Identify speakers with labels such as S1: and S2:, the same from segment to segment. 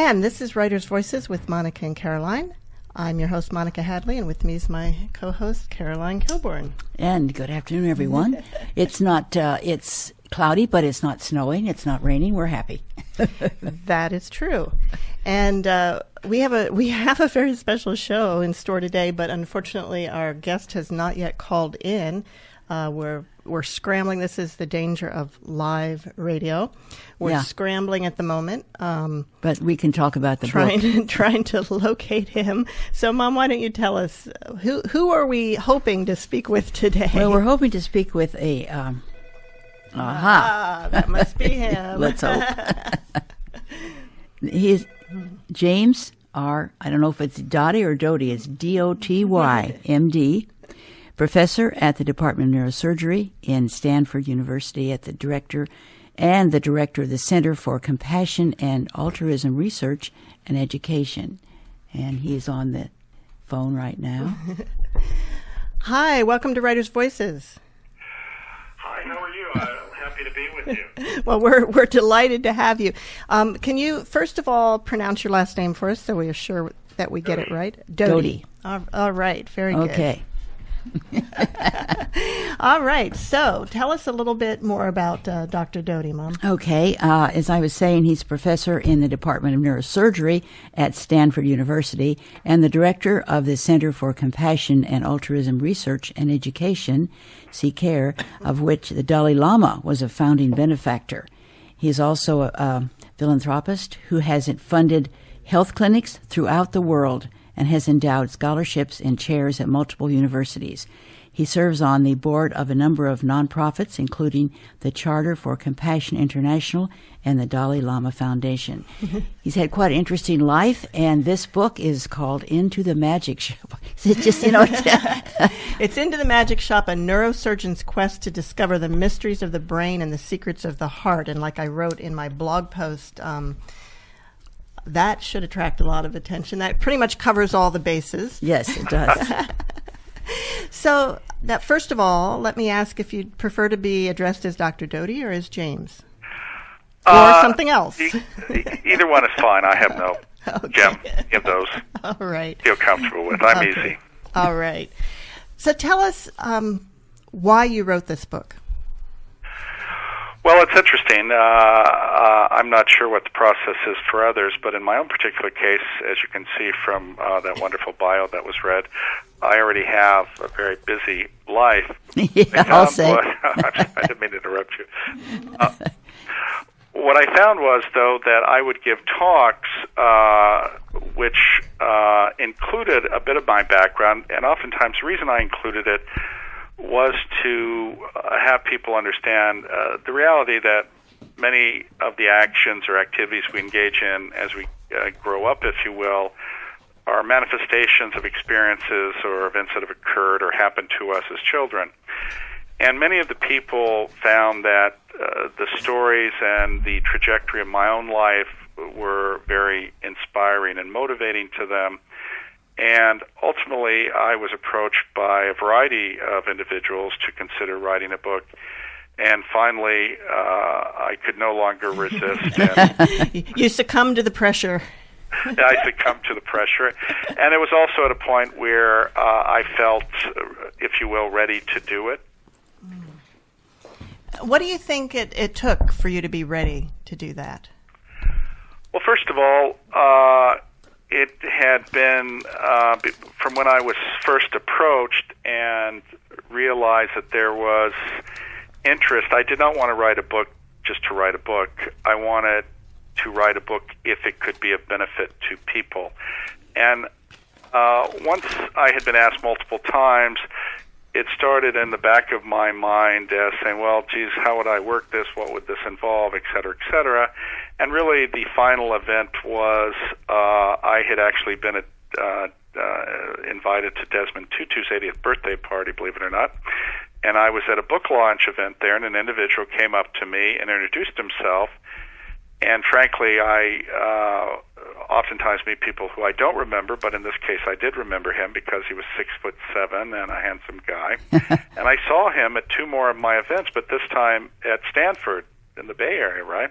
S1: And this is Writer's Voices with Monica and Caroline. I'm your host, Monica Hadley, and with me is my co-host, Caroline Kilborn.
S2: And good afternoon, everyone. It's cloudy, but it's not snowing. It's not raining. We're happy.
S1: That is true. And we have a very special show in store today, but unfortunately our guest has not yet called in. We're scrambling. This is the danger of live radio. We're scrambling at the moment.
S2: But we can talk about the book.
S1: Trying to locate him. So, Mom, why don't you tell us, who are we hoping to speak with today?
S2: Well, we're hoping to speak with a...
S1: that must be him.
S2: Let's hope. He's James R. I don't know if it's Doty or Doty. It's D-O-T-Y, M.D., professor at the Department of Neurosurgery in Stanford University, the director of the Center for Compassion and Altruism Research and Education. And he's on the phone right now.
S1: Hi, welcome to Writer's Voices.
S3: Hi, how are you? I'm happy to be with you.
S1: Well, we're delighted to have you. Can you, first of all, pronounce your last name for us so we are sure that we get it right?
S2: Doty.
S1: All right, very good.
S2: Okay.
S1: All right. So tell us a little bit more about Dr. Doty, Mom.
S2: Okay. As I was saying, he's professor in the Department of Neurosurgery at Stanford University and the director of the Center for Compassion and Altruism Research and Education, CCARE, of which the Dalai Lama was a founding benefactor. He is also a philanthropist who has funded health clinics throughout the world and has endowed scholarships and chairs at multiple universities. He serves on the board of a number of nonprofits, including the Charter for Compassion International and the Dalai Lama Foundation. He's had quite an interesting life, and this book is called Into the Magic Shop. It's just,
S1: It's Into the Magic Shop, a neurosurgeon's quest to discover the mysteries of the brain and the secrets of the heart. And like I wrote in my blog post, that should attract a lot of attention. That pretty much covers all the bases.
S2: Yes, it does.
S1: So, first of all, let me ask if you'd prefer to be addressed as Dr. Doty or as James? Or something else?
S3: Either one is fine. I have no gem in those.
S1: All right.
S3: Feel comfortable with. I'm easy.
S1: All right. So tell us why you wrote this book.
S3: Well, it's interesting. I'm not sure what the process is for others, but in my own particular case, as you can see from that wonderful bio that was read, I already have a very busy life.
S2: I'll say.
S3: I didn't mean to interrupt you. What I found was, though, that I would give talks which included a bit of my background, and oftentimes the reason I included it was to have people understand the reality that many of the actions or activities we engage in as we grow up, if you will, are manifestations of experiences or events that have occurred or happened to us as children. And many of the people found that the stories and the trajectory of my own life were very inspiring and motivating to them. And ultimately, I was approached by a variety of individuals to consider writing a book. And finally, I could no longer resist. And
S1: you succumbed to the pressure.
S3: I succumbed to the pressure. And it was also at a point where I felt, if you will, ready to do it.
S1: What do you think it took for you to be ready to do that?
S3: Well, first of all, it had been from when I was first approached and realized that there was interest. I did not want to write a book just to write a book. I wanted to write a book if it could be of benefit to people. And once I had been asked multiple times, it started in the back of my mind as saying, well, geez, how would I work this? What would this involve? Et cetera, et cetera. And really the final event was I had actually been invited to Desmond Tutu's 80th birthday party, believe it or not. And I was at a book launch event there, and an individual came up to me and introduced himself. And frankly, I oftentimes meet people who I don't remember, but in this case I did remember him because he was 6'7" and a handsome guy. And I saw him at two more of my events, but this time at Stanford in the Bay Area, right?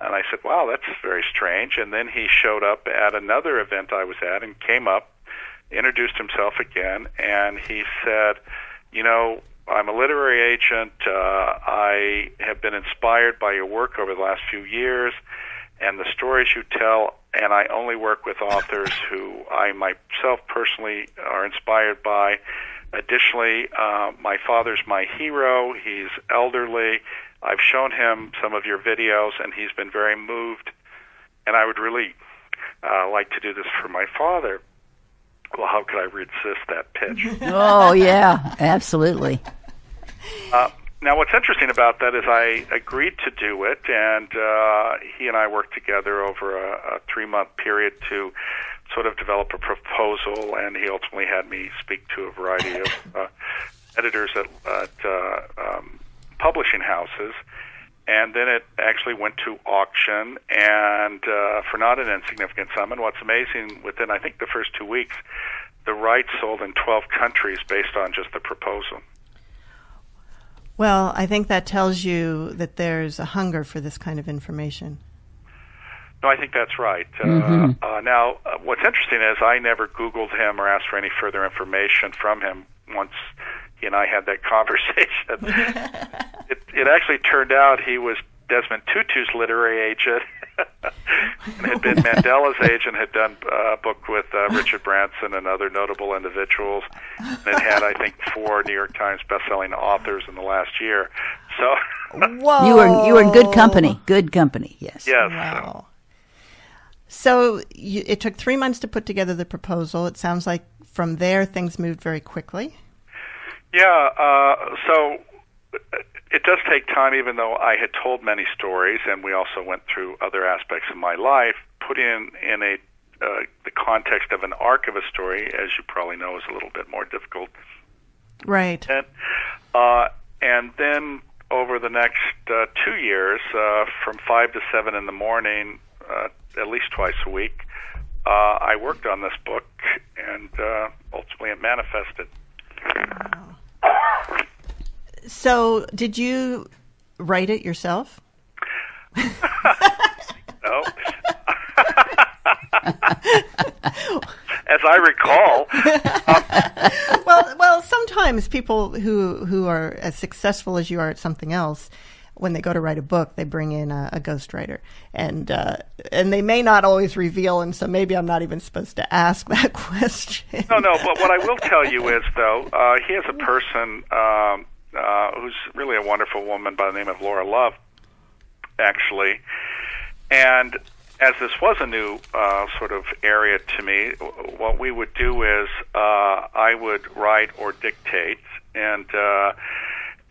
S3: And I said, wow, that's very strange. And then he showed up at another event I was at and came up, introduced himself again, and he said, you know, I'm a literary agent. I have been inspired by your work over the last few years and the stories you tell, and I only work with authors who I myself personally are inspired by. Additionally, my father's my hero. He's elderly. I've shown him some of your videos, and he's been very moved, and I would really like to do this for my father. Well, how could I resist that pitch?
S2: Oh, yeah, absolutely.
S3: Now, what's interesting about that is I agreed to do it, and he and I worked together over a 3-month period to sort of develop a proposal, and he ultimately had me speak to a variety of editors at publishing houses. And then it actually went to auction, and for not an insignificant sum. And what's amazing, within, I think, the first 2 weeks, the rights sold in 12 countries based on just the proposal.
S1: Well, I think that tells you that there's a hunger for this kind of information.
S3: No, I think that's right. Now, what's interesting is I never Googled him or asked for any further information from him once he and I had that conversation. It actually turned out he was Desmond Tutu's literary agent and had been Mandela's agent, had done a book with Richard Branson and other notable individuals, and it had, I think, 4 New York Times bestselling authors in the last year. So
S1: Whoa.
S2: You were in good company. Good company, yes.
S3: yes.
S1: Wow. So it took 3 months to put together the proposal. It sounds like from there things moved very quickly.
S3: Yeah, so it does take time, even though I had told many stories, and we also went through other aspects of my life. Putting in the context of an arc of a story, as you probably know, is a little bit more difficult.
S1: Right.
S3: And then over the next 2 years, from 5 to 7 in the morning, at least twice a week, I worked on this book, and ultimately it manifested.
S1: Wow. So, did you write it yourself?
S3: No. As I recall.
S1: Well, sometimes people who are as successful as you are at something else, when they go to write a book, they bring in a ghostwriter, and they may not always reveal, and so maybe I'm not even supposed to ask that question.
S3: No, but what I will tell you is, though, he is a person who's really a wonderful woman by the name of Laura Love, actually. And as this was a new sort of area to me, what we would do is I would write or dictate, and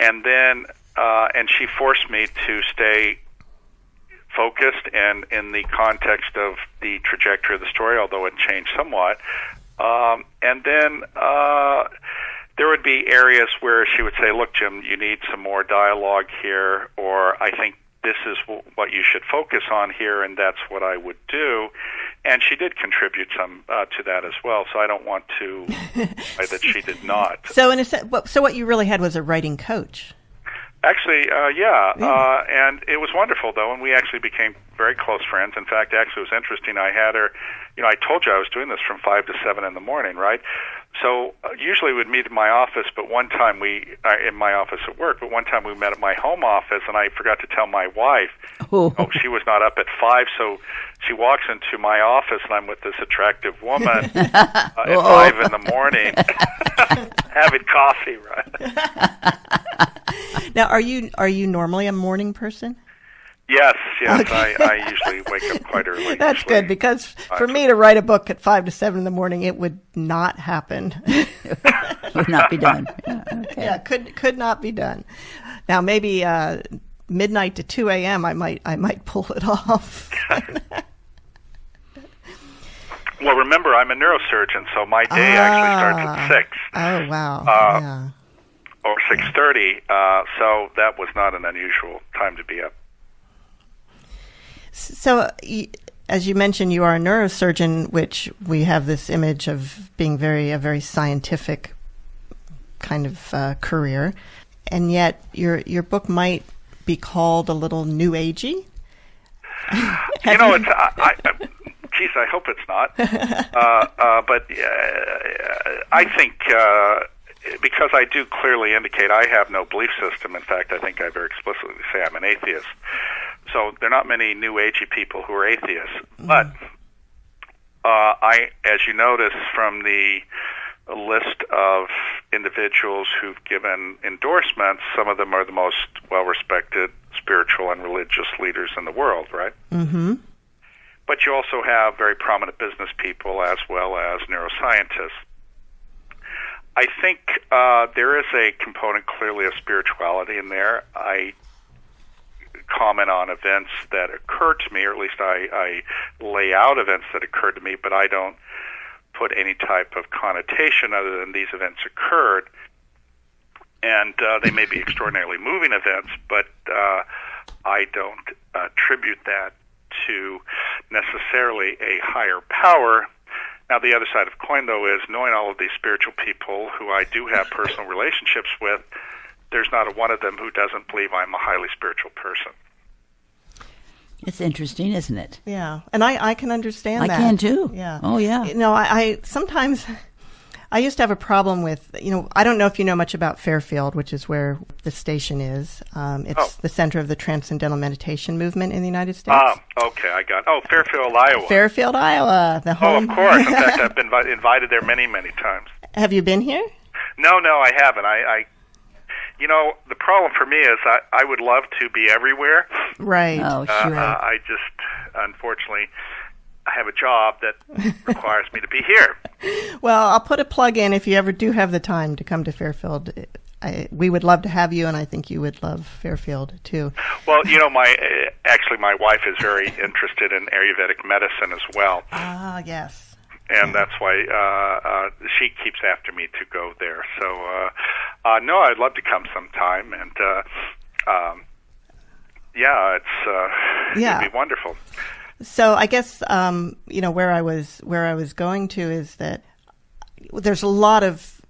S3: then she forced me to stay focused and in the context of the trajectory of the story, although it changed somewhat. And then there would be areas where she would say, look, Jim, you need some more dialogue here, or I think this is what you should focus on here, and that's what I would do. And she did contribute some to that as well, so I don't want to say that she did not.
S1: So, so what you really had was a writing coach.
S3: Actually, yeah. And it was wonderful, though, and we actually became very close friends. In fact, actually, it was interesting. I had her, I told you I was doing this from 5 to 7 in the morning, right? So usually we'd meet in my office, but one time in my office at work, but one time we met at my home office, and I forgot to tell my wife. She was not up at 5, so she walks into my office, and I'm with this attractive woman at 5 in the morning, having coffee, right?
S1: Now, are you normally a morning person?
S3: Yes,
S1: Okay.
S3: I usually wake up quite early.
S1: That's good, because for me to write a book at 5 to 7 in the morning, it would not happen.
S2: Would not be done. Yeah, okay.
S1: Yeah, could not be done. Now, maybe midnight to 2 a.m. I might pull it off.
S3: Well, remember, I'm a neurosurgeon, so my day actually starts at 6.
S1: Oh, wow. Yeah.
S3: Or 6:30, so that was not an unusual time to be up.
S1: So, as you mentioned, you are a neurosurgeon, which we have this image of being a very scientific kind of career, and yet your book might be called a little new agey.
S3: You know, it's geez, I hope it's not. But I think because I do clearly indicate I have no belief system. In fact, I think I very explicitly say I'm an atheist. So there are not many New Agey people who are atheists. But as you notice from the list of individuals who've given endorsements, some of them are the most well-respected spiritual and religious leaders in the world, right?
S1: Mm-hmm.
S3: But you also have very prominent business people as well as neuroscientists. I think there is a component clearly of spirituality in there. I comment on events that occur to me, or at least I lay out events that occur to me, but I don't put any type of connotation other than these events occurred. And they may be extraordinarily moving events, but I don't attribute that to necessarily a higher power. Now, the other side of the coin, though, is knowing all of these spiritual people who I do have personal relationships with, there's not a one of them who doesn't believe I'm a highly spiritual person.
S2: It's interesting, isn't it?
S1: Yeah, and I can understand that.
S2: I can too.
S1: Yeah.
S2: Oh, yeah.
S1: You know, I sometimes, I used to have a problem with, you know, I don't know if you know much about Fairfield, which is where the station is. It's the center of the Transcendental Meditation movement in the United States.
S3: Okay, I got Fairfield, Iowa.
S1: Fairfield, Iowa, the home.
S3: Oh, of course. In fact, I've been invited there many, many times.
S1: Have you been here?
S3: No, I haven't. You know, the problem for me is I would love to be everywhere.
S1: Right.
S2: Oh, sure.
S3: I just, unfortunately, I have a job that requires me to be here.
S1: Well, I'll put a plug in if you ever do have the time to come to Fairfield. We would love to have you, and I think you would love Fairfield, too.
S3: Well, you know, my wife is very interested in Ayurvedic medicine as well.
S1: Ah, yes.
S3: And that's why she keeps after me to go there. So, no, I'd love to come sometime, and it'd be wonderful.
S1: So I guess you know where I was going to is that there's a lot of,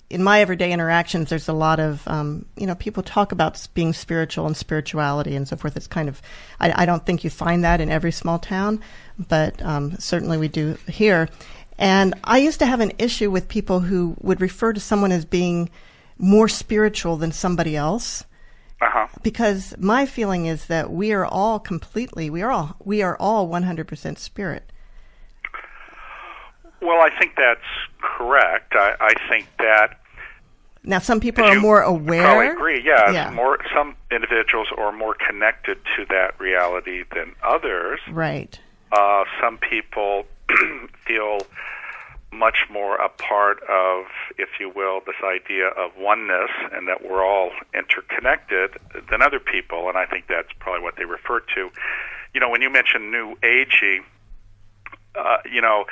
S1: in my everyday interactions, there's a lot of you know, people talk about being spiritual and spirituality and so forth. It's kind of, I don't think you find that in every small town, but certainly we do here. And I used to have an issue with people who would refer to someone as being more spiritual than somebody else. Because my feeling is that we are all 100% spirit.
S3: Well, I think that's correct. I think that
S1: now some people are more aware.
S3: Probably agree. Yeah. Some individuals are more connected to that reality than others.
S1: Right.
S3: Some people feel much more a part of, if you will, this idea of oneness and that we're all interconnected than other people, and I think that's probably what they refer to. You know, when you mention New Agey, you know,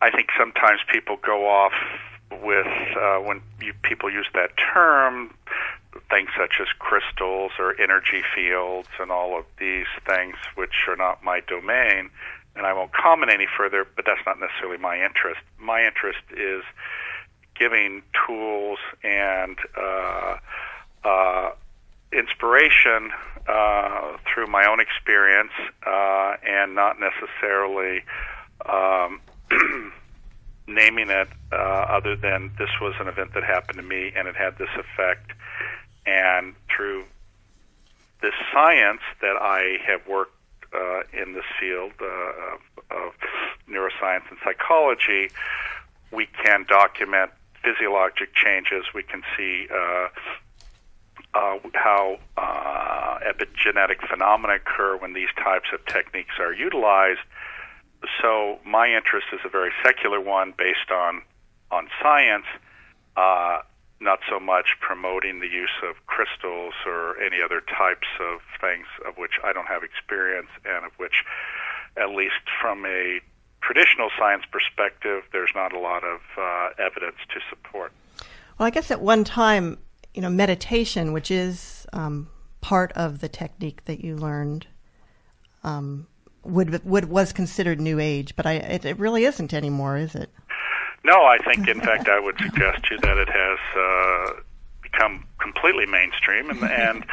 S3: I think sometimes people go off with, when people use that term, things such as crystals or energy fields and all of these things which are not my domain. And I won't comment any further, but that's not necessarily my interest. My interest is giving tools and inspiration through my own experience, and not necessarily naming it other than this was an event that happened to me and it had this effect. And through this science that I have worked in this field of neuroscience and psychology, we can document physiologic changes. We can see how epigenetic phenomena occur when these types of techniques are utilized. So my interest is a very secular one based on science, not so much promoting the use of crystals or any other types of things of which I don't have experience and of which, at least from a traditional science perspective, there's not a lot of evidence to support.
S1: Well, I guess at one time, you know, meditation, which is part of the technique that you learned, was considered New Age, but it really isn't anymore, is it?
S3: No, I think, in fact, I would suggest to you that it has become completely mainstream, and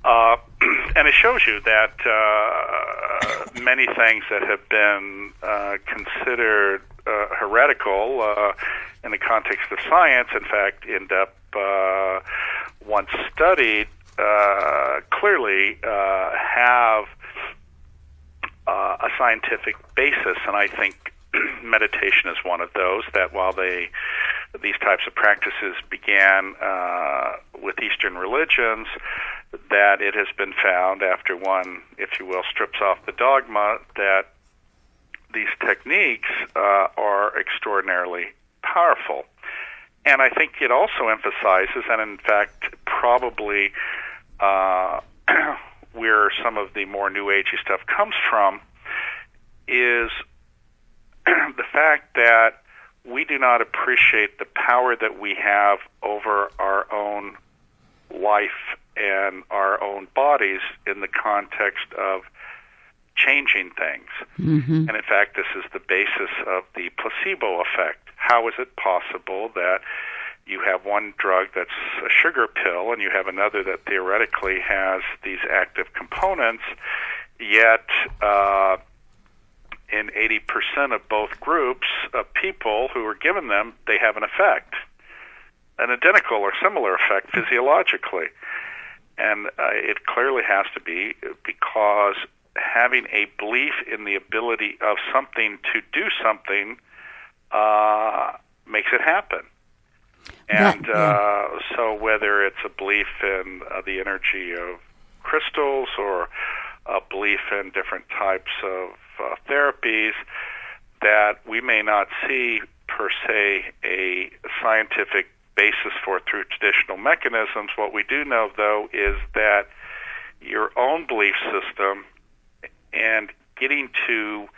S3: it shows you that many things that have been considered heretical in the context of science, in fact, end up once studied, clearly have a scientific basis, and I think meditation is one of those. That while these types of practices began with Eastern religions, that it has been found after one, if you will, strips off the dogma, that these techniques are extraordinarily powerful. And I think it also emphasizes, and in fact probably where some of the more New Agey stuff comes from, is the fact that we do not appreciate the power that we have over our own life and our own bodies in the context of changing things.
S2: Mm-hmm.
S3: And in fact, this is the basis of the placebo effect. How is it possible that you have one drug that's a sugar pill and you have another that theoretically has these active components, yet in 80% of both groups of people who are given them, they have an effect, an identical or similar effect physiologically. And it clearly has to be because having a belief in the ability of something to do something makes it happen. And so whether it's a belief in the energy of crystals or a belief in different types of therapies that we may not see per se a scientific basis for through traditional mechanisms, what we do know, though, is that your own belief system and getting to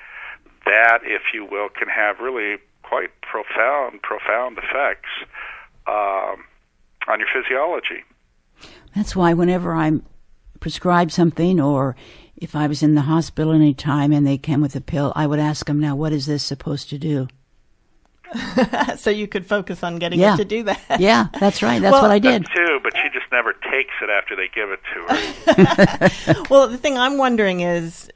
S3: that, if you will, can have really quite profound effects on your physiology.
S2: That's why whenever I'm prescribed something, or if I was in the hospital any time and they came with a pill, I would ask them, now, what is this supposed to do?
S1: So you could focus on getting it to do that.
S2: Yeah, that's right. That's what I did.
S3: That too, but she just never takes it after they give it to her.
S1: Well, the thing I'm wondering is,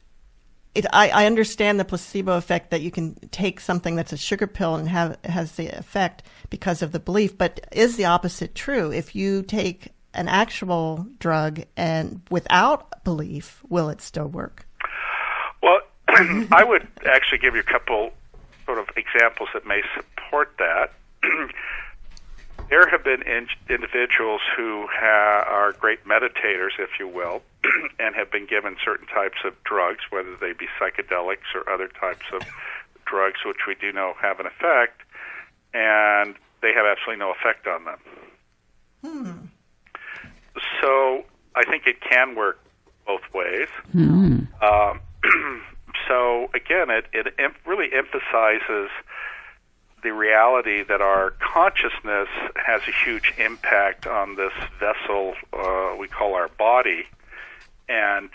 S1: I understand the placebo effect, that you can take something that's a sugar pill and has the effect because of the belief, but is the opposite true? If you take an actual drug and without belief, will it still work?
S3: Well, I would actually give you a couple sort of examples that may support that. There have been individuals who are great meditators, if you will, and have been given certain types of drugs, whether they be psychedelics or other types of drugs, which we do know have an effect, and they have absolutely no effect on them. So I think it can work both ways. So again, it really emphasizes the reality that our consciousness has a huge impact on this vessel we call our body. And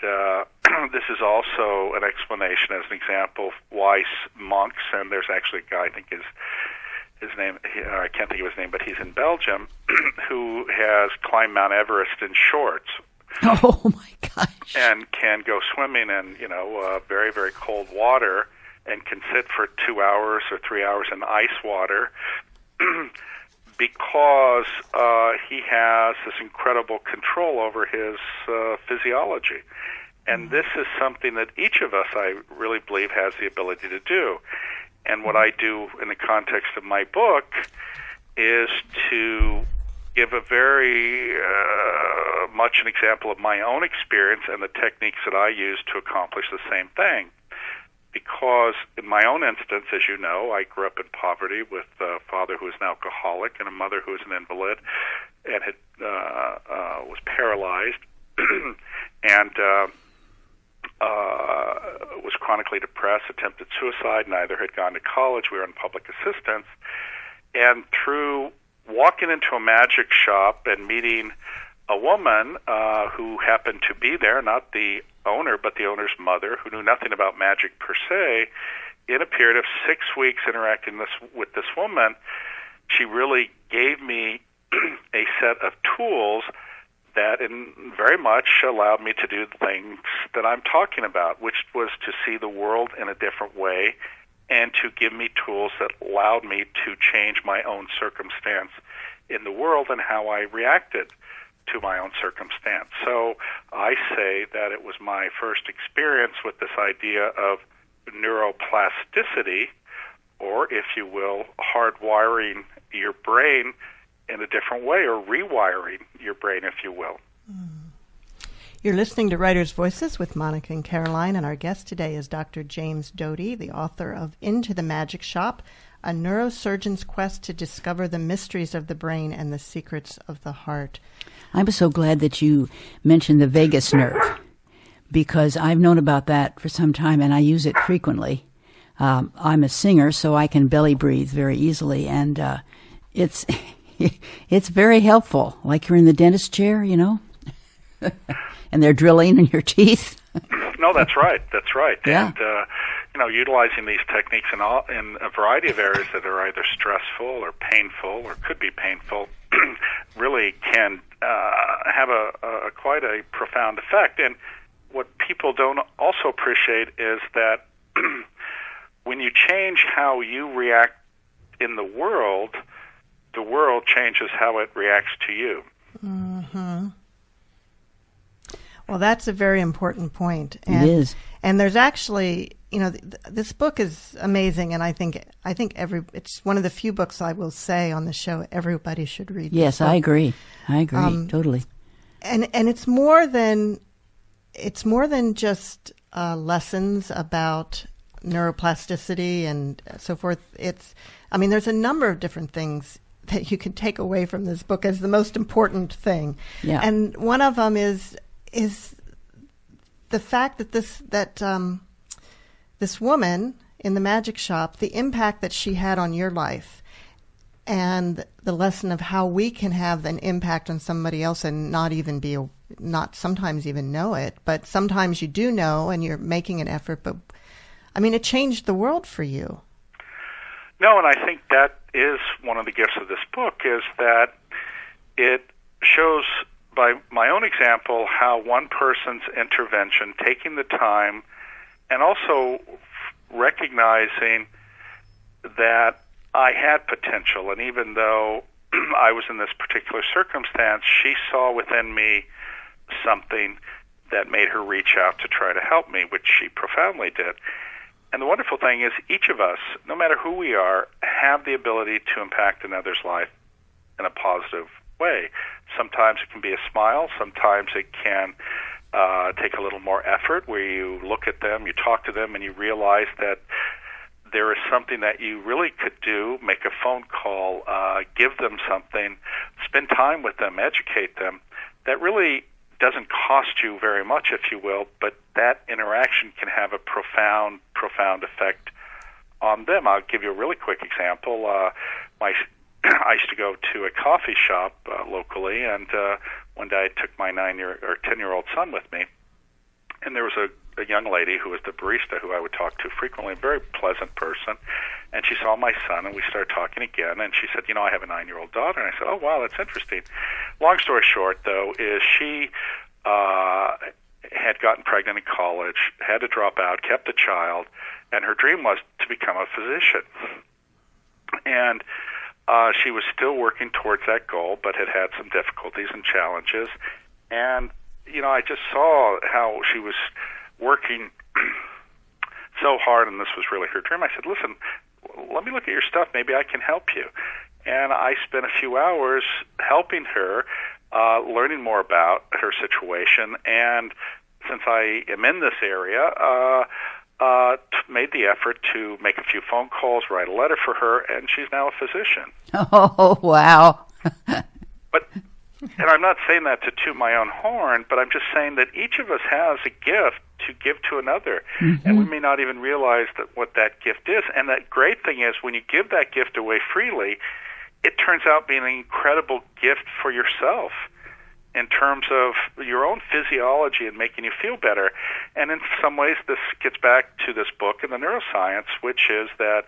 S3: this is also an explanation, as an example, of why monks, and there's actually a guy, I think his name, I can't think of his name, but he's in Belgium, who has climbed Mount Everest in shorts.
S2: Oh my gosh!
S3: And can go swimming in, very, very cold water, and can sit for 2 hours or 3 hours in ice water, because he has this incredible control over his physiology. And this is something that each of us, I really believe, has the ability to do. And what I do in the context of my book is to give a very much an example of my own experience and the techniques that I use to accomplish the same thing. Because in my own instance, as you know, I grew up in poverty with a father who was an alcoholic and a mother who was an invalid and had was paralyzed and was chronically depressed, attempted suicide. Neither had gone to college. We were on public assistance. And through walking into a magic shop and meeting a woman who happened to be there, not the owner, but the owner's mother, who knew nothing about magic per se, in a period of 6 weeks interacting with this woman, she really gave me a set of tools that very much allowed me to do things that I'm talking about, which was to see the world in a different way and to give me tools that allowed me to change my own circumstance in the world and how I reacted to my own circumstance. So I say that it was my first experience with this idea of neuroplasticity, or, if you will, hardwiring your brain in a different way, or rewiring your brain, if you will.
S1: You're listening to Writers' Voices with Monica and Caroline, and our guest today is Dr. James Doty, the author of Into the Magic Shop, a neurosurgeon's quest to discover the mysteries of the brain and the secrets of the heart.
S2: I'm so glad that you mentioned the vagus nerve, because I've known about that for some time, and I use it frequently. I'm a singer, so I can belly breathe very easily, and it's it's very helpful. Like you're in the dentist chair, you know, and they're drilling in your teeth.
S3: No, that's right. That's right.
S2: Yeah.
S3: And utilizing these techniques in a variety of areas that are either stressful or painful or could be painful really can have a quite a profound effect. And what people don't also appreciate is that when you change how you react in the world changes how it reacts to you.
S1: Mm-hmm. Well, that's a very important point. And,
S2: it is.
S1: And there's actually, this book is amazing, and I think it's one of the few books I will say on the show everybody should read.
S2: Yes, I agree. Totally.
S1: And it's more than just lessons about neuroplasticity and so forth. There's a number of different things that you can take away from this book as the most important thing.
S2: Yeah.
S1: And one of them is the fact that this woman in the magic shop, the impact that she had on your life, and the lesson of how we can have an impact on somebody else and not sometimes even know it, but sometimes you do know and you're making an effort. But it changed the world for you.
S3: No, and I think that is one of the gifts of this book, is that it shows by my own example how one person's intervention, taking the time, and also recognizing that I had potential. And even though I was in this particular circumstance, she saw within me something that made her reach out to try to help me, which she profoundly did. And the wonderful thing is each of us, no matter who we are, have the ability to impact another's life in a positive way. Sometimes it can be a smile. Sometimes it can take a little more effort, where you look at them, you talk to them, and you realize that there is something that you really could do, make a phone call, give them something, spend time with them, educate them, that really doesn't cost you very much, if you will, but that interaction can have a profound effect on them. I'll give you a really quick example. I used to go to a coffee shop locally, and one day I took my 10-year-old son with me, and there was a young lady who was the barista who I would talk to frequently, a very pleasant person, and she saw my son, and we started talking again, and she said, I have a 9-year-old daughter. And I said, oh, wow, that's interesting. Long story short, though, is she had gotten pregnant in college, had to drop out, kept a child, and her dream was to become a physician. And she was still working towards that goal, but had had some difficulties and challenges. And, I just saw how she was working so hard, and this was really her dream. I said, listen, let me look at your stuff. Maybe I can help you. And I spent a few hours helping her, learning more about her situation. And since I am in this area, made the effort to make a few phone calls, write a letter for her, and she's now a physician.
S2: Oh, wow.
S3: And I'm not saying that to toot my own horn, but I'm just saying that each of us has a gift to give to another. Mm-hmm. And we may not even realize what that gift is. And that great thing is, when you give that gift away freely, it turns out being an incredible gift for yourself in terms of your own physiology and making you feel better. And in some ways, this gets back to this book and the neuroscience, which is that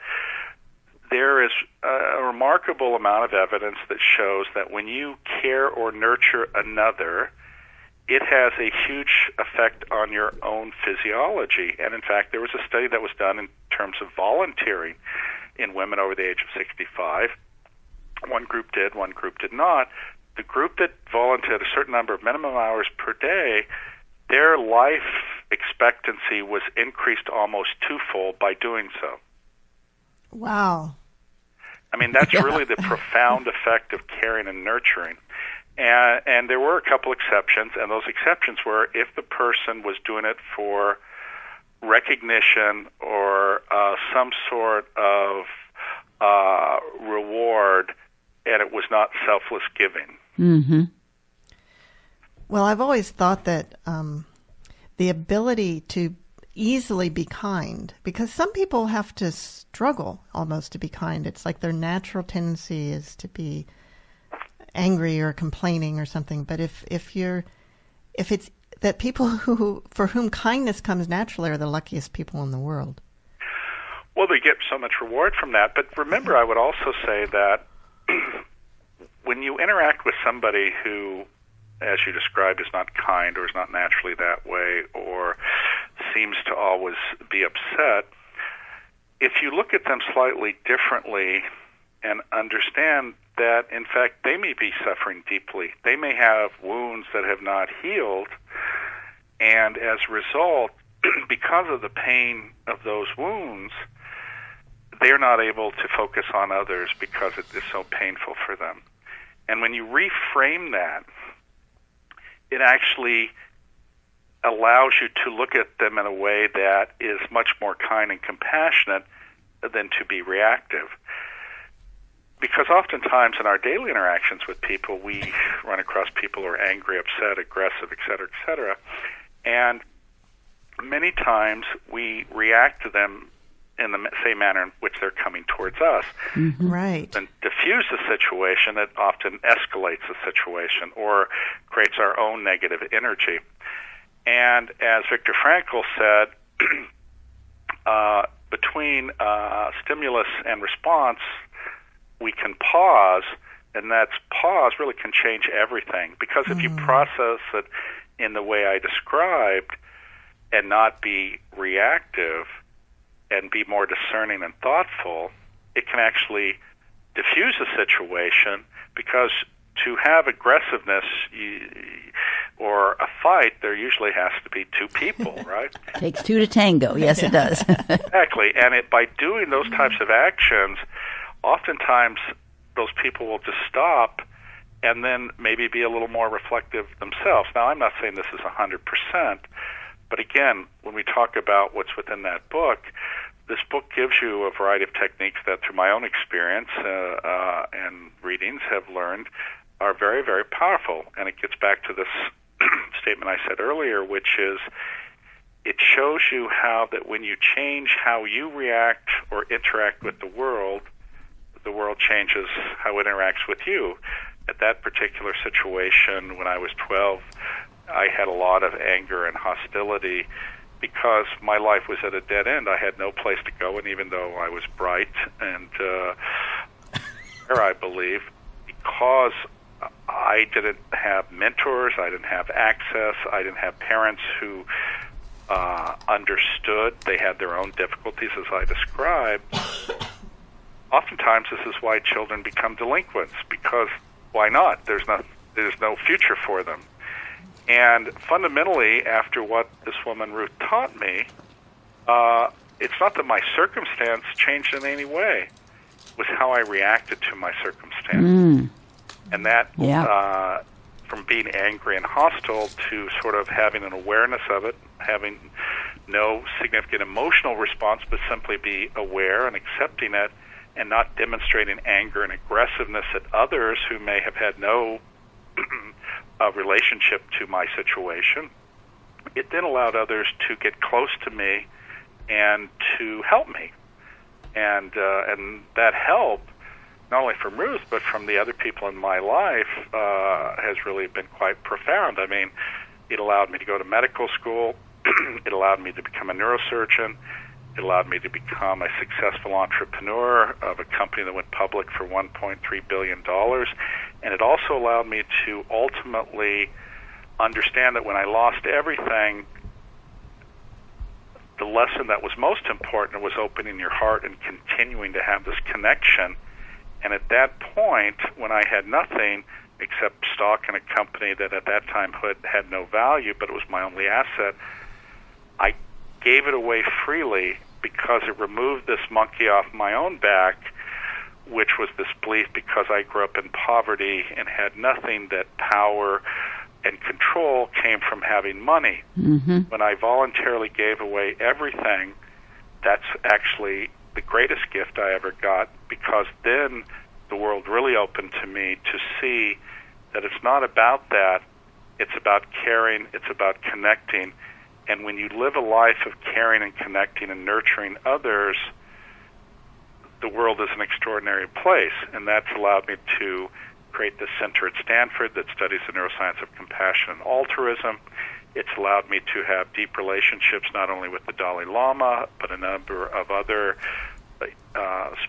S3: there is a remarkable amount of evidence that shows that when you care or nurture another, it has a huge effect on your own physiology. And in fact, there was a study that was done in terms of volunteering in women over the age of 65. One group did, one group did not. The group that volunteered a certain number of minimum hours per day, their life expectancy was increased almost twofold by doing so.
S1: Wow.
S3: I mean, that's really the profound effect of caring and nurturing. And there were a couple exceptions, and those exceptions were if the person was doing it for recognition or some sort of reward, and it was not selfless giving.
S2: Mm-hmm.
S1: Well, I've always thought that the ability to easily be kind, because some people have to struggle almost to be kind. It's like their natural tendency is to be angry or complaining or something. But if it's that people for whom kindness comes naturally are the luckiest people in the world.
S3: Well, they get so much reward from that. But remember, I would also say that when you interact with somebody who, as you described, is not kind or is not naturally that way or seems to always be upset, if you look at them slightly differently and understand that, in fact, they may be suffering deeply. They may have wounds that have not healed, and as a result, because of the pain of those wounds, they're not able to focus on others because it is so painful for them. And when you reframe that, it actually allows you to look at them in a way that is much more kind and compassionate than to be reactive. Because oftentimes in our daily interactions with people, we run across people who are angry, upset, aggressive, et cetera, and many times we react to them in the same manner in which they're coming towards us.
S1: Mm-hmm. Right.
S3: And diffuse the situation, it often escalates the situation or creates our own negative energy. And as Viktor Frankl said, between stimulus and response, we can pause, and that pause really can change everything. Because if you process it in the way I described and not be reactive and be more discerning and thoughtful, it can actually diffuse the situation, because to have aggressiveness or a fight, there usually has to be two people, right?
S2: Takes two to tango. Yes, it does.
S3: Exactly. And by doing those types of actions, oftentimes those people will just stop and then maybe be a little more reflective themselves. Now, I'm not saying this is 100%, but again, when we talk about what's within that book, this book gives you a variety of techniques that, through my own experience and readings, have learned are very, very powerful. And it gets back to this statement I said earlier, which is it shows you how that when you change how you react or interact with the world changes how it interacts with you. At that particular situation, when I was 12, I had a lot of anger and hostility because my life was at a dead end. I had no place to go, and even though I was bright and I believe, because I didn't have mentors, I didn't have access, I didn't have parents who understood. They had their own difficulties, as I described. Oftentimes, this is why children become delinquents, because why not? There's no future for them. And fundamentally, after what this woman Ruth taught me, it's not that my circumstance changed in any way. It was how I reacted to my circumstance. And that, from being angry and hostile to sort of having an awareness of it, having no significant emotional response, but simply be aware and accepting it, and not demonstrating anger and aggressiveness at others who may have had no relationship to my situation. It then allowed others to get close to me and to help me. And that help, not only from Ruth, but from the other people in my life, has really been quite profound. I mean, it allowed me to go to medical school. It allowed me to become a neurosurgeon. It allowed me to become a successful entrepreneur of a company that went public for $1.3 billion. And it also allowed me to ultimately understand that when I lost everything, the lesson that was most important was opening your heart and continuing to have this connection. And at that point, when I had nothing except stock in a company that at that time had no value, but it was my only asset, I gave it away freely because it removed this monkey off my own back, which was this belief, because I grew up in poverty and had nothing, that power and control came from having money.
S2: Mm-hmm.
S3: When I voluntarily gave away everything, that's actually the greatest gift I ever got, because then the world really opened to me to see that it's not about that, it's about caring, it's about connecting. And when you live a life of caring and connecting and nurturing others, the world is an extraordinary place. And that's allowed me to create this center at Stanford that studies the neuroscience of compassion and altruism. It's allowed me to have deep relationships not only with the Dalai Lama, but a number of other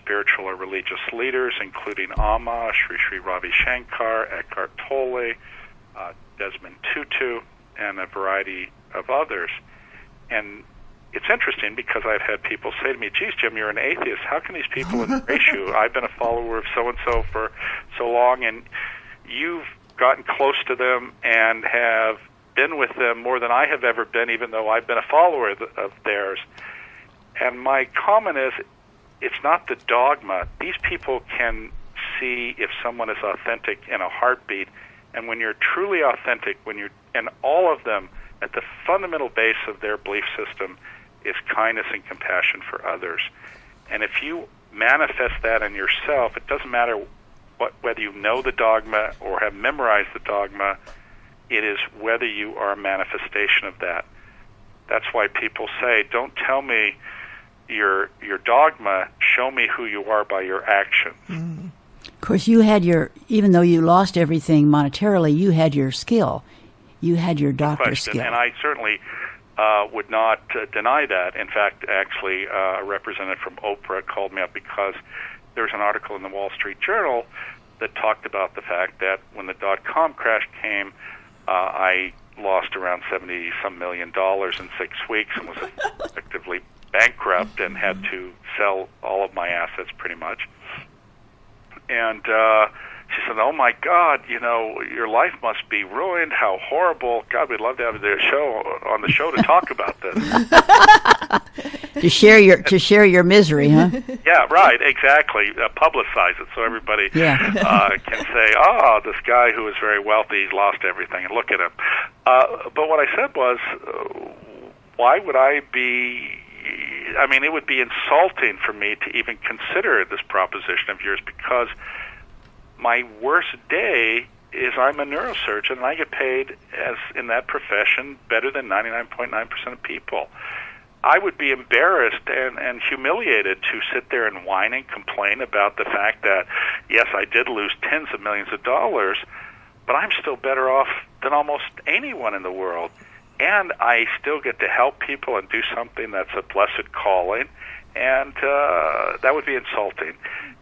S3: spiritual or religious leaders, including Amma, Sri Sri Ravi Shankar, Eckhart Tolle, Desmond Tutu, and a variety of others. And it's interesting because I've had people say to me, geez, Jim, you're an atheist. How can these people embrace you? I've been a follower of so-and-so for so long, and you've gotten close to them and have been with them more than I have ever been, even though I've been a follower of theirs. And my comment is, it's not the dogma. These people can see if someone is authentic in a heartbeat. And when you're truly authentic, and all of them, at the fundamental base of their belief system is kindness and compassion for others. And if you manifest that in yourself, it doesn't matter whether you know the dogma or have memorized the dogma, it is whether you are a manifestation of that. That's why people say, don't tell me your dogma, show me who you are by your actions.
S2: Mm. Of course, you had even though you lost everything monetarily, you had your skill. You had your doctor's skill.
S3: And I certainly would not deny that. In fact, actually, a representative from Oprah called me up because there's an article in the Wall Street Journal that talked about the fact that when the dot-com crash came, I lost around $70-some million in 6 weeks and was effectively bankrupt and had to sell all of my assets pretty much. And she said, oh, my God, your life must be ruined. How horrible. God, we'd love to have on the show to talk about this.
S2: to share your misery, huh?
S3: Yeah, right, exactly. Publicize it so everybody can say, oh, this guy who is very wealthy, he's lost everything, and look at him. But what I said was, why would I be... I mean, it would be insulting for me to even consider this proposition of yours, because my worst day is I'm a neurosurgeon, and I get paid as in that profession better than 99.9% of people. I would be embarrassed and humiliated to sit there and whine and complain about the fact that, yes, I did lose tens of millions of dollars, but I'm still better off than almost anyone in the world. And I still get to help people and do something that's a blessed calling, and that would be insulting.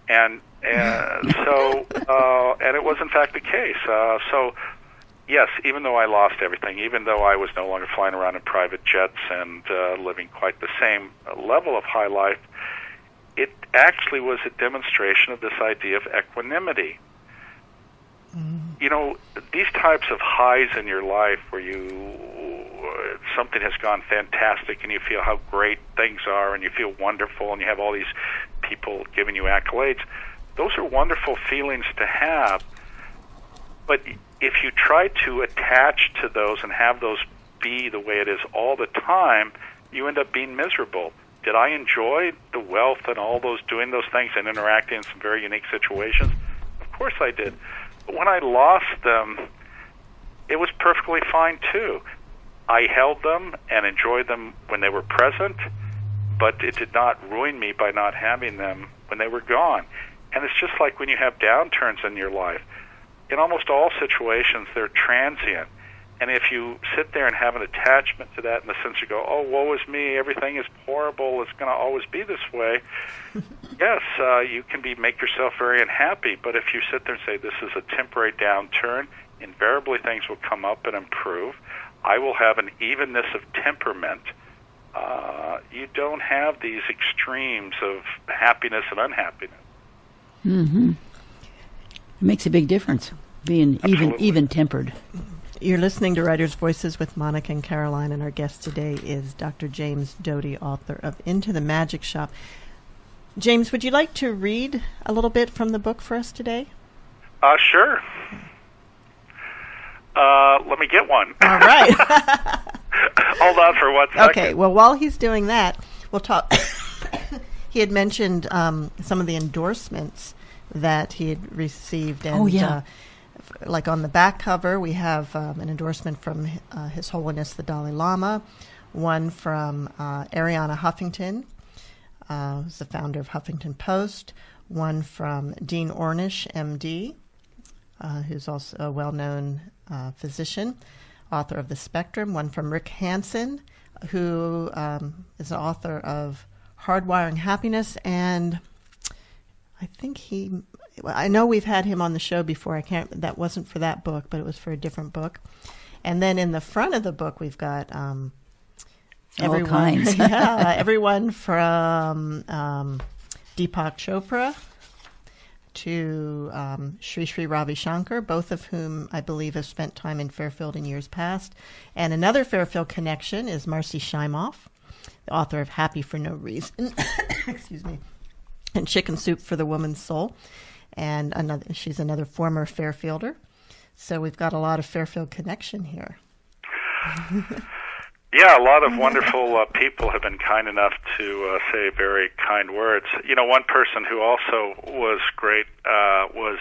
S3: And so it was in fact the case. So yes, even though I lost everything, even though I was no longer flying around in private jets and living quite the same level of high life, it actually was a demonstration of this idea of equanimity. These types of highs in your life where something has gone fantastic and you feel how great things are and you feel wonderful and you have all these people giving you accolades, those are wonderful feelings to have. But if you try to attach to those and have those be the way it is all the time, you end up being miserable. Did I enjoy the wealth and all those doing those things and interacting in some very unique situations? Of course I did. But when I lost them, it was perfectly fine too. I held them and enjoyed them when they were present, but it did not ruin me by not having them when they were gone. And it's just like when you have downturns in your life. In almost all situations, they're transient. And if you sit there and have an attachment to that in the sense you go, oh, woe is me, everything is horrible, it's going to always be this way, yes, you can make yourself very unhappy. But if you sit there and say, this is a temporary downturn, invariably things will come up and improve. I will have an evenness of temperament. You don't have these extremes of happiness and unhappiness.
S2: Mm-hmm. It makes a big difference, being even-tempered.
S1: You're listening to Writers' Voices with Monica and Caroline, and our guest today is Dr. James Doty, author of Into the Magic Shop. James, would you like to read a little bit from the book for us today?
S3: Sure. Let me get one.
S1: All right.
S3: Hold on for 1 second.
S1: Okay, well, while he's doing that, we'll talk. He had mentioned some of the endorsements that he had received. And, like on the back cover, we have an endorsement from His Holiness the Dalai Lama, one from Arianna Huffington, who's the founder of Huffington Post, one from Dean Ornish, M.D., who's also a well-known physician, author of The Spectrum, one from Rick Hansen, who is an author of Hardwiring Happiness, and I know we've had him on the show before. That wasn't for that book, but it was for a different book. And then in the front of the book, we've got everyone,
S2: all kinds.
S1: Everyone from Deepak Chopra to Sri Sri Ravi Shankar, both of whom I believe have spent time in Fairfield in years past. And another Fairfield connection is Marcy Shimoff, the author of Happy for No Reason, excuse me, and Chicken Soup for the Woman's Soul. And she's another former Fairfielder. So we've got a lot of Fairfield connection here.
S3: Yeah, a lot of wonderful people have been kind enough to say very kind words. You know, one person who also was great was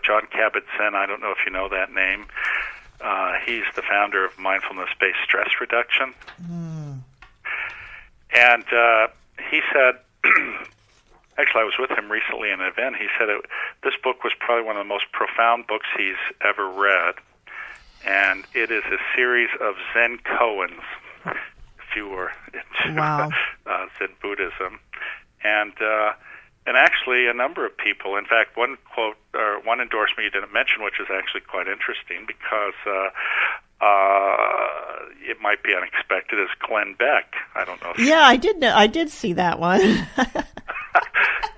S3: John Kabat-Zinn. I don't know if you know that name. He's the founder of mindfulness-based stress reduction. And he said, actually I was with him recently in an event, he said this book was probably one of the most profound books he's ever read. And it is a series of Zen koans, if you were into Zen Buddhism. And actually a number of people, in fact, one quote or one endorsement you didn't mention, which is actually quite interesting because it might be unexpected, is Glenn Beck. I don't know.
S1: I did see that one.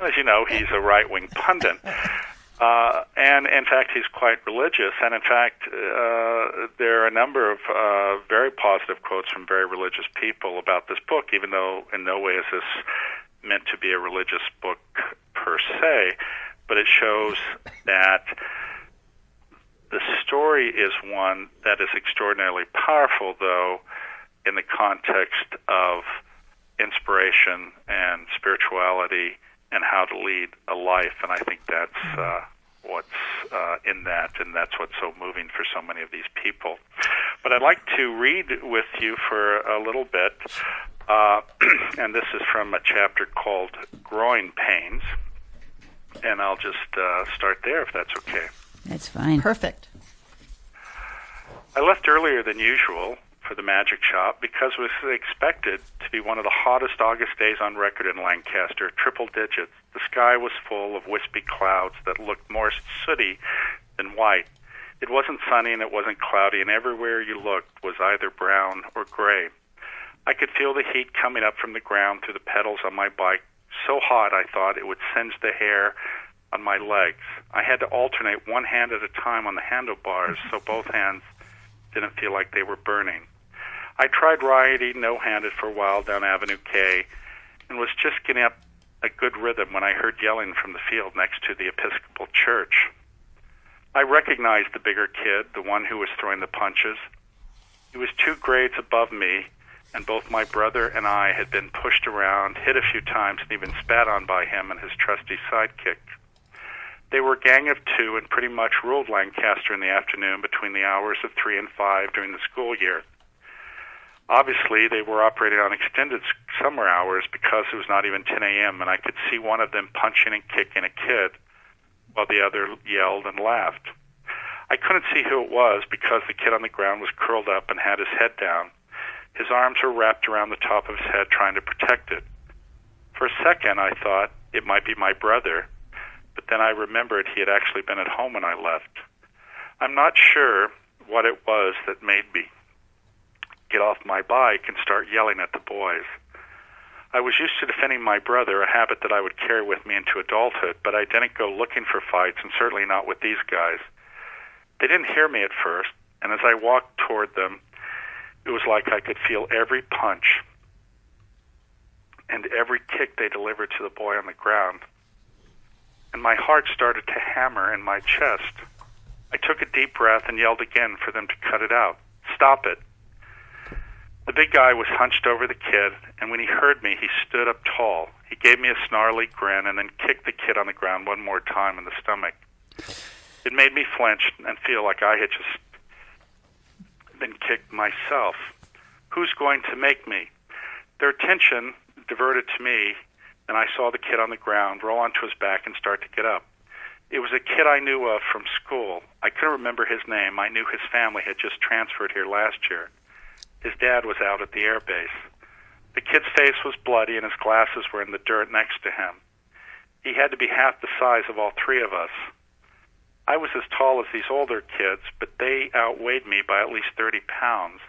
S3: As you know, he's a right-wing pundit. And in fact, he's quite religious. And in fact, there are a number of very positive quotes from very religious people about this book, even though in no way is this meant to be a religious book per se. But it shows that the story is one that is extraordinarily powerful, though, in the context of inspiration and spirituality and how to lead a life, and I think that's what's in that, and that's what's so moving for so many of these people. But I'd like to read with you for a little bit, and this is from a chapter called Growing Pains, and I'll just start there if that's okay.
S2: That's fine.
S1: Perfect.
S3: I left earlier than usual for the Magic Shop because it was expected to be one of the hottest August days on record in Lancaster, triple digits. The sky was full of wispy clouds that looked more sooty than white. It wasn't sunny and it wasn't cloudy, and everywhere you looked was either brown or gray. I could feel the heat coming up from the ground through the pedals on my bike, so hot I thought it would singe the hair on my legs. I had to alternate one hand at a time on the handlebars so both hands didn't feel like they were burning. I tried riding no-handed for a while down Avenue K and was just getting up a good rhythm when I heard yelling from the field next to the Episcopal Church. I recognized the bigger kid, the one who was throwing the punches. He was 2 grades above me, and both my brother and I had been pushed around, hit a few times, and even spat on by him and his trusty sidekick. They were a gang of 2 and pretty much ruled Lancaster in the afternoon between the hours of 3 and 5 during the school year. Obviously, they were operating on extended summer hours because it was not even 10 a.m., and I could see one of them punching and kicking a kid while the other yelled and laughed. I couldn't see who it was because the kid on the ground was curled up and had his head down. His arms were wrapped around the top of his head trying to protect it. For a second, I thought it might be my brother, but then I remembered he had actually been at home when I left. I'm not sure what it was that made me get off my bike and start yelling at the boys. I was used to defending my brother, a habit that I would carry with me into adulthood, but I didn't go looking for fights, and certainly not with these guys. They didn't hear me at first, and as I walked toward them, it was like I could feel every punch and every kick they delivered to the boy on the ground. And my heart started to hammer in my chest. I took a deep breath and yelled again for them to cut it out. Stop it. The big guy was hunched over the kid, and when he heard me, he stood up tall. He gave me a snarly grin and then kicked the kid on the ground one more time in the stomach. It made me flinch and feel like I had just been kicked myself. Who's going to make me? Their attention diverted to me, and I saw the kid on the ground roll onto his back and start to get up. It was a kid I knew of from school. I couldn't remember his name. I knew his family had just transferred here last year. His dad was out at the air base. The kid's face was bloody, and his glasses were in the dirt next to him. He had to be half the size of all three of us. I was as tall as these older kids, but they outweighed me by at least 30 pounds.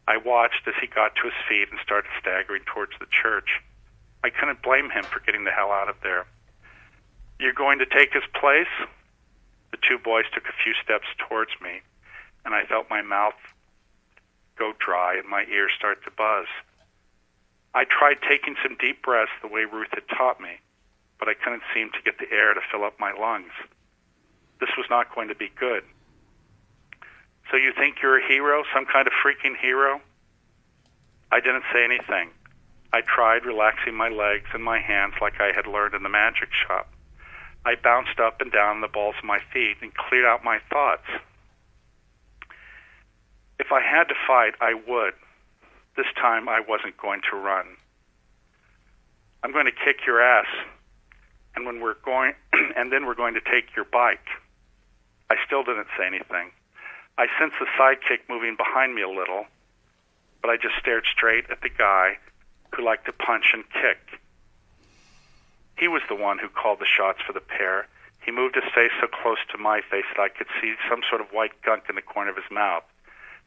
S3: I watched as he got to his feet and started staggering towards the church. I couldn't blame him for getting the hell out of there. You're going to take his place? The two boys took a few steps towards me, and I felt my mouth go dry and my ears start to buzz. I tried taking some deep breaths the way Ruth had taught me, but I couldn't seem to get the air to fill up my lungs. This was not going to be good. So you think you're a hero, some kind of freaking hero? I didn't say anything. I tried relaxing my legs and my hands like I had learned in the magic shop. I bounced up and down the balls of my feet and cleared out my thoughts. If I had to fight, I would. This time I wasn't going to run. I'm going to kick your ass, and then we're going to take your bike. I still didn't say anything. I sensed the sidekick moving behind me a little, but I just stared straight at the guy who liked to punch and kick. He was the one who called the shots for the pair. He moved his face so close to my face that I could see some sort of white gunk in the corner of his mouth.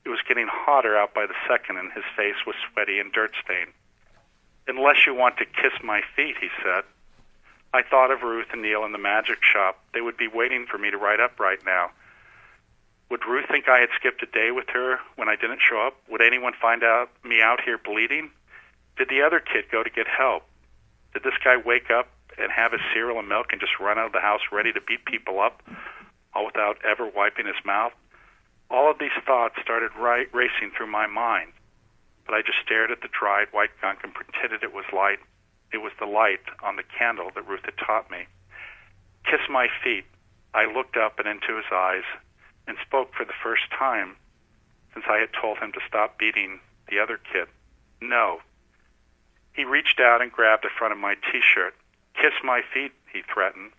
S3: It was getting hotter out by the second, and his face was sweaty and dirt-stained. Unless you want to kiss my feet, he said. I thought of Ruth and Neil in the magic shop. They would be waiting for me to ride up right now. Would Ruth think I had skipped a day with her when I didn't show up? Would anyone find me out here bleeding? Did the other kid go to get help? Did this guy wake up and have his cereal and milk and just run out of the house ready to beat people up, all without ever wiping his mouth? All of these thoughts started racing through my mind, but I just stared at the dried white gunk and pretended it was light. It was the light on the candle that Ruth had taught me. Kiss my feet. I looked up and into his eyes and spoke for the first time since I had told him to stop beating the other kid. No. He reached out and grabbed the front of my T-shirt. Kiss my feet, he threatened.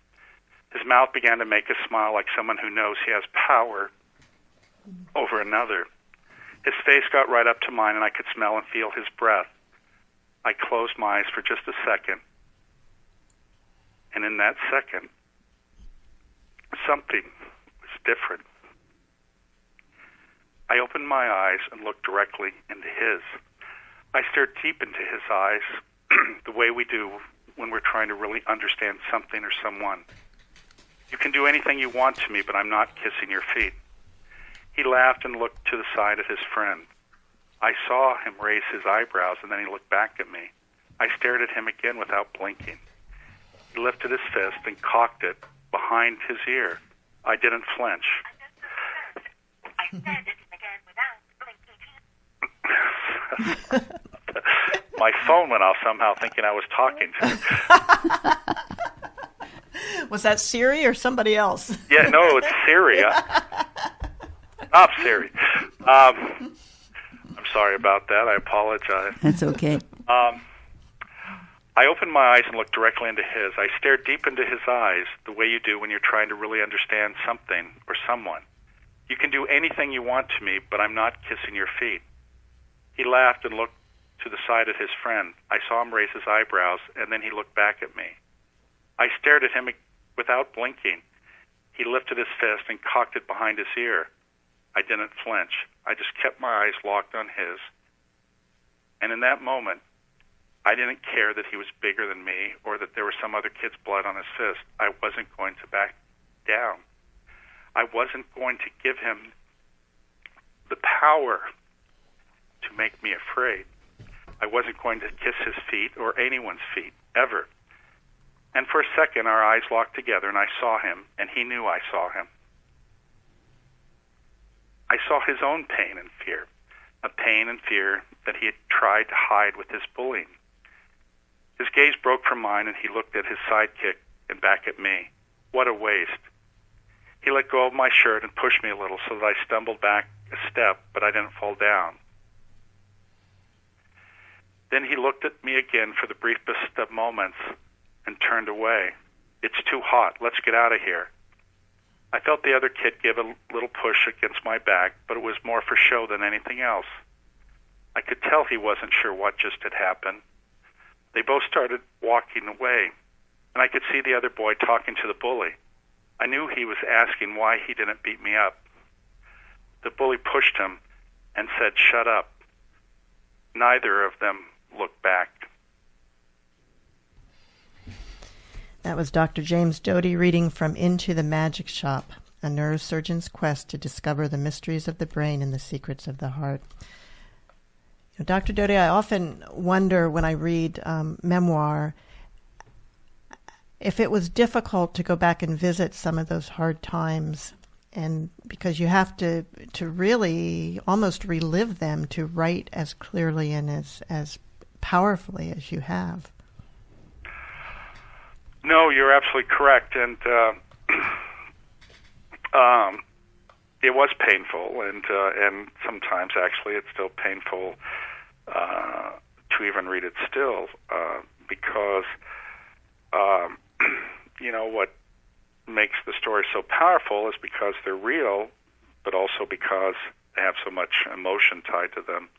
S3: His mouth began to make a smile like someone who knows he has power over another. His face got right up to mine, and I could smell and feel his breath. I closed my eyes for just a second, and in that second, something was different. I opened my eyes and looked directly into his. I stared deep into his eyes, the way we do when we're trying to really understand something or someone. You can do anything you want to me, but I'm not kissing your feet. He laughed and looked to the side at his friend. I saw him raise his eyebrows, and then he looked back at me. I stared at him again without blinking. He lifted his fist and cocked it behind his ear. I didn't flinch.
S4: I said it again without blinking.
S3: My phone went off somehow, thinking I was talking to him.
S1: Was that Siri or somebody else?
S3: Yeah, no, it's Siri. Stop, Siri. I'm sorry about that. I apologize.
S2: That's okay.
S3: I opened my eyes and looked directly into his. I stared deep into his eyes, the way you do when you're trying to really understand something or someone. You can do anything you want to me, but I'm not kissing your feet. He laughed and looked to the side at his friend. I saw him raise his eyebrows, and then he looked back at me. I stared at him without blinking. He lifted his fist and cocked it behind his ear. I didn't flinch. I just kept my eyes locked on his. And in that moment, I didn't care that he was bigger than me or that there was some other kid's blood on his fist. I wasn't going to back down. I wasn't going to give him the power to make me afraid. I wasn't going to kiss his feet or anyone's feet, ever. And for a second, our eyes locked together, and I saw him, and he knew I saw him. I saw his own pain and fear, a pain and fear that he had tried to hide with his bullying. His gaze broke from mine, and he looked at his sidekick and back at me. What a waste. He let go of my shirt and pushed me a little so that I stumbled back a step, but I didn't fall down. Then he looked at me again for the briefest of moments and turned away. It's too hot. Let's get out of here. I felt the other kid give a little push against my back, but it was more for show than anything else. I could tell he wasn't sure what just had happened. They both started walking away, and I could see the other boy talking to the bully. I knew he was asking why he didn't beat me up. The bully pushed him and said, "Shut up." Neither of them looked back.
S1: That was Dr. James Doty reading from Into the Magic Shop, a neurosurgeon's quest to discover the mysteries of the brain and the secrets of the heart. Dr. Doty, I often wonder when I read memoir if it was difficult to go back and visit some of those hard times, and because you have to really almost relive them to write as clearly and as powerfully as you have.
S3: No, you're absolutely correct, and it was painful, and sometimes actually it's still painful to even read it still, because what makes the story so powerful is because they're real, but also because they have so much emotion tied to them,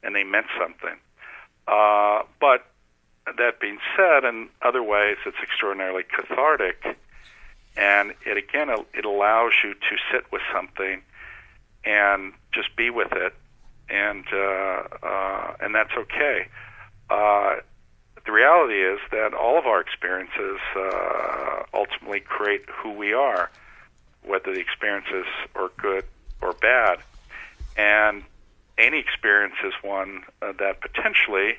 S3: and they meant something. But that being said, in other ways, it's extraordinarily cathartic, and it allows you to sit with something and just be with it, and that's okay. The reality is that all of our experiences ultimately create who we are, whether the experiences are good or bad, and any experience is one that potentially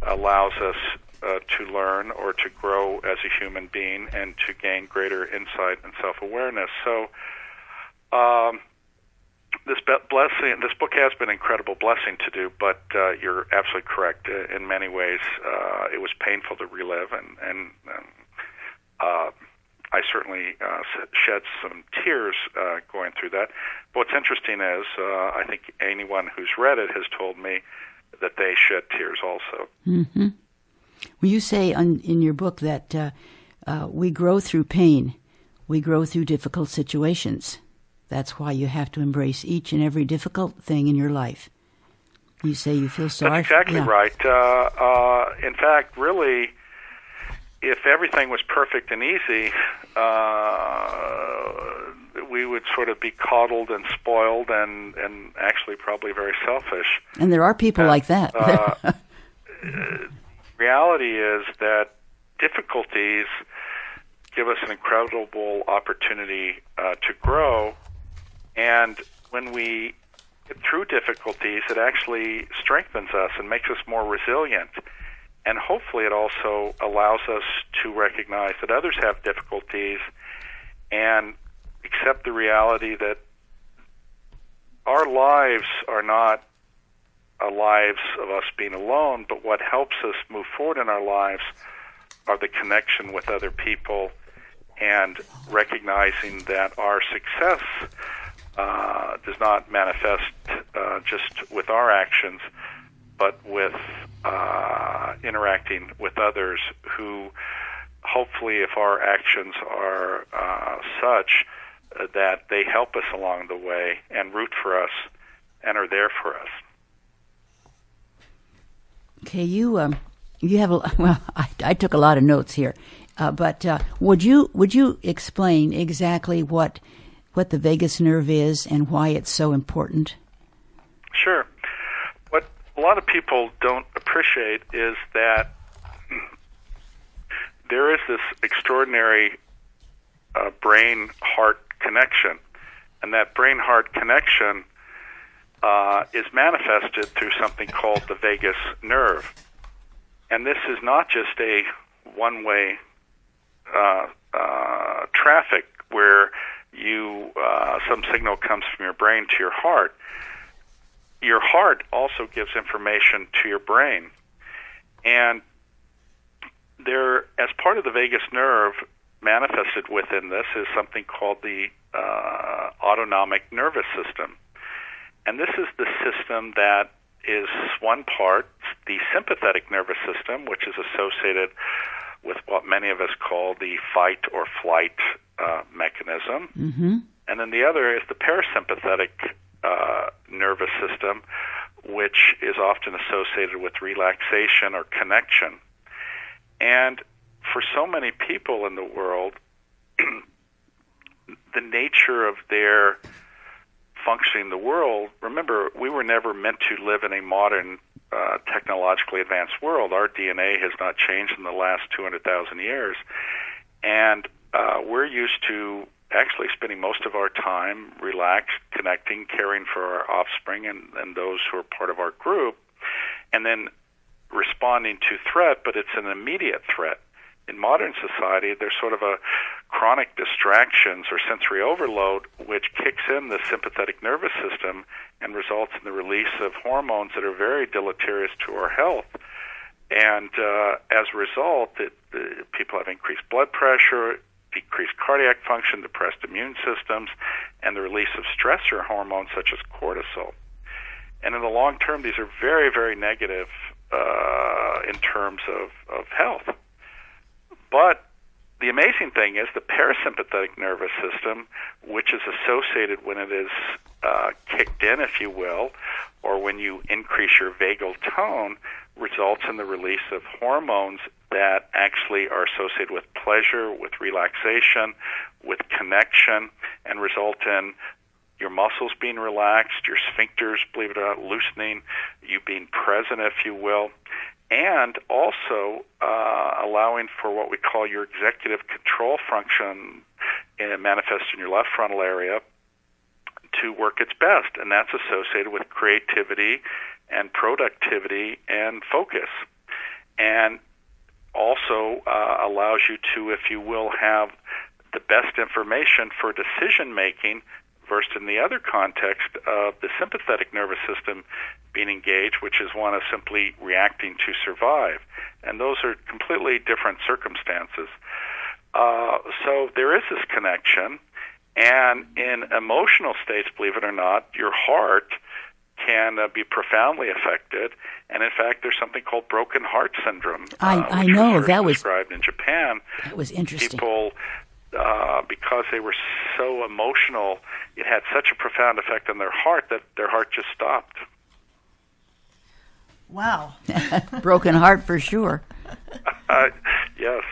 S3: allows us to learn or to grow as a human being and to gain greater insight and self-awareness. So this book has been an incredible blessing to do, but you're absolutely correct. In many ways, it was painful to relive, and I certainly shed some tears going through that. But what's interesting is I think anyone who's read it has told me that they shed tears also.
S2: Mm-hmm. Well, you say in your book that we grow through pain. We grow through difficult situations. That's why you have to embrace each and every difficult thing in your life. You say you feel sorry.
S3: That's exactly right. In fact, really, if everything was perfect and easy, we would sort of be coddled and spoiled and actually probably very selfish.
S2: And there are people like that.
S3: Reality is that difficulties give us an incredible opportunity to grow, and when we get through difficulties, it actually strengthens us and makes us more resilient. And hopefully it also allows us to recognize that others have difficulties and accept the reality that our lives are not lives of us being alone, but what helps us move forward in our lives are the connection with other people and recognizing that our success does not manifest just with our actions, but with interacting with others who, hopefully, if our actions are such that they help us along the way and root for us and are there for us.
S2: Okay, you have I took a lot of notes here, But would you explain exactly what the vagus nerve is and why it's so important?
S3: Sure. What a lot of people don't appreciate is that there is this extraordinary brain-heart connection, and that brain-heart connection is manifested through something called the vagus nerve. And this is not just a one-way traffic where some signal comes from your brain to your heart. Your heart also gives information to your brain. And there, as part of the vagus nerve, manifested within this is something called the autonomic nervous system. And this is the system that is one part, the sympathetic nervous system, which is associated with what many of us call the fight or flight mechanism.
S2: Mm-hmm.
S3: And then the other is the parasympathetic nervous system, which is often associated with relaxation or connection. And for so many people in the world, the nature of their functioning in the world, remember, we were never meant to live in a modern, technologically advanced world. Our DNA has not changed in the last 200,000 years. And we're used to actually spending most of our time relaxed, connecting, caring for our offspring and those who are part of our group, and then responding to threat, but it's an immediate threat. In modern society, there's sort of a chronic distractions or sensory overload, which kicks in the sympathetic nervous system and results in the release of hormones that are very deleterious to our health. And as a result, people have increased blood pressure, decreased cardiac function, depressed immune systems, and the release of stressor hormones such as cortisol. And in the long term, these are very, very negative in terms of health. But the amazing thing is the parasympathetic nervous system, which is associated when it is kicked in, if you will, or when you increase your vagal tone, results in the release of hormones that actually are associated with pleasure, with relaxation, with connection, and result in your muscles being relaxed, your sphincters, believe it or not, loosening, you being present, if you will, and also allowing for what we call your executive control function manifest in your left frontal area to work its best, and that's associated with creativity and productivity and focus, and also allows you to, if you will, have the best information for decision making versus in the other context of the sympathetic nervous system being engaged, which is one of simply reacting to survive. And those are completely different circumstances. So there is this connection, and in emotional states, believe it or not, your heart can be profoundly affected. And in fact, there's something called broken heart syndrome.
S2: I know, that was
S3: described in Japan.
S2: That was interesting.
S3: People, because they were so emotional, it had such a profound effect on their heart that their heart just stopped.
S1: Wow.
S2: Broken heart for sure.
S3: Yes.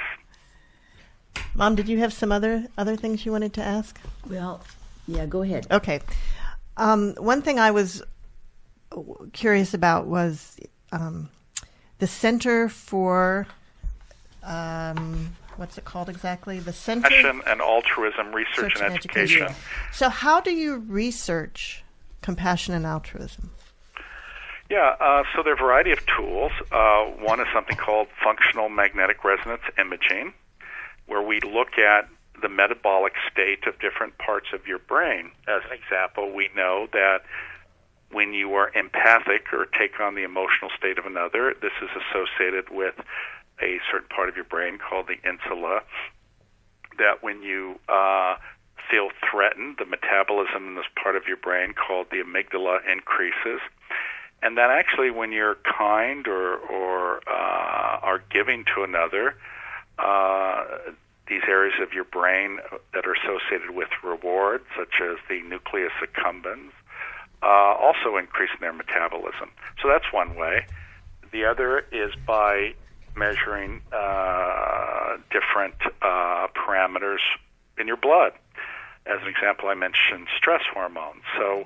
S1: Mom, did you have some other things you wanted to ask?
S2: Well, yeah, go ahead.
S1: Okay. One thing I was curious about was the Center for, what's it called exactly? The Center
S3: Compassion and Altruism Research and Education.
S1: So how do you research compassion and altruism?
S3: Yeah, so there are a variety of tools. One is something called functional magnetic resonance imaging, where we look at the metabolic state of different parts of your brain. As an example, we know that when you are empathic or take on the emotional state of another, this is associated with a certain part of your brain called the insula, that when you feel threatened, the metabolism in this part of your brain called the amygdala increases. And then actually when you're kind or are giving to another, these areas of your brain that are associated with reward, such as the nucleus accumbens, also increase in their metabolism. So that's one way. The other is by measuring different parameters in your blood. As an example, I mentioned stress hormones. So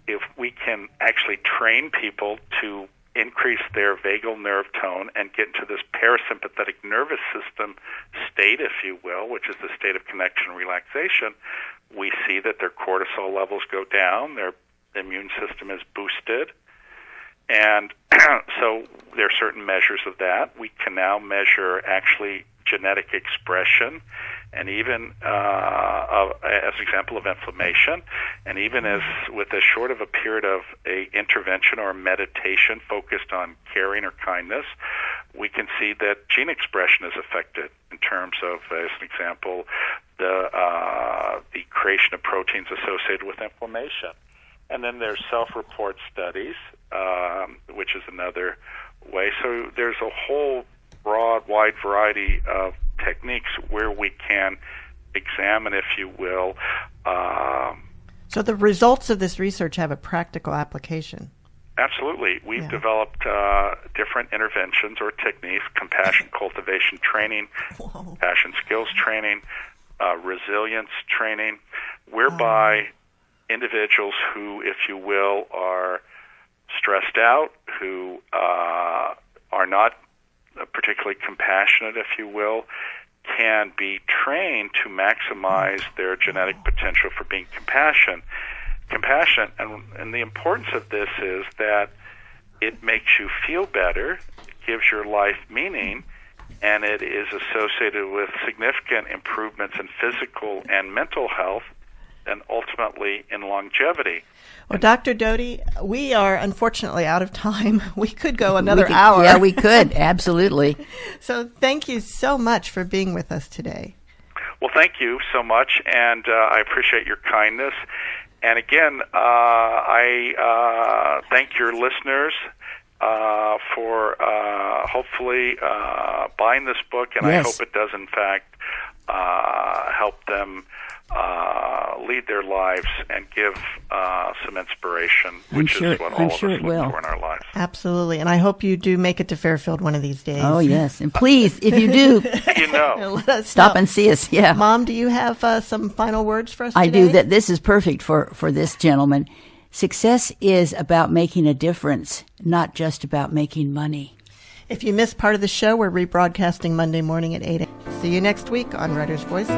S3: if we can actually train people to increase their vagal nerve tone and get into this parasympathetic nervous system state, if you will, which is the state of connection and relaxation, we see that their cortisol levels go down, their immune system is boosted, and so there are certain measures of that. We can now measure actually genetic expression, and even as an example of inflammation, and even as with as short of a period of a intervention or meditation focused on caring or kindness, we can see that gene expression is affected in terms of, as an example, the creation of proteins associated with inflammation. And then there's self-report studies, which is another way. So there's a whole broad, wide variety of techniques where we can examine, if you will.
S1: So the results of this research have a practical application.
S3: Absolutely. We've developed different interventions or techniques, compassion cultivation training, compassion skills training, resilience training, whereby individuals who, if you will, are stressed out, who are not particularly compassionate, if you will, can be trained to maximize their genetic potential for being compassionate. And the importance of this is that it makes you feel better, it gives your life meaning, and it is associated with significant improvements in physical and mental health, and ultimately in longevity.
S1: Well, Dr. Doty, we are unfortunately out of time. We could go another hour.
S2: Yeah, we could. Absolutely.
S1: So thank you so much for being with us today.
S3: Well, thank you so much, and I appreciate your kindness. And again, I thank your listeners for hopefully buying this book, and
S2: yes.
S3: I hope it does, in fact, help them lead their lives and give some inspiration, which is what all of us look for in our lives.
S1: Absolutely. And I hope you do make it to Fairfield one of these days.
S2: Oh, yes. And please, if you do,
S1: let us
S2: stop
S1: know.
S2: and see us. Yeah.
S1: Mom, do you have some final words for us today?
S2: I do. That this is perfect for this gentleman. Success is about making a difference, not just about making money.
S1: If you missed part of the show, we're rebroadcasting Monday morning at 8 a.m. See you next week on Writers' Voices.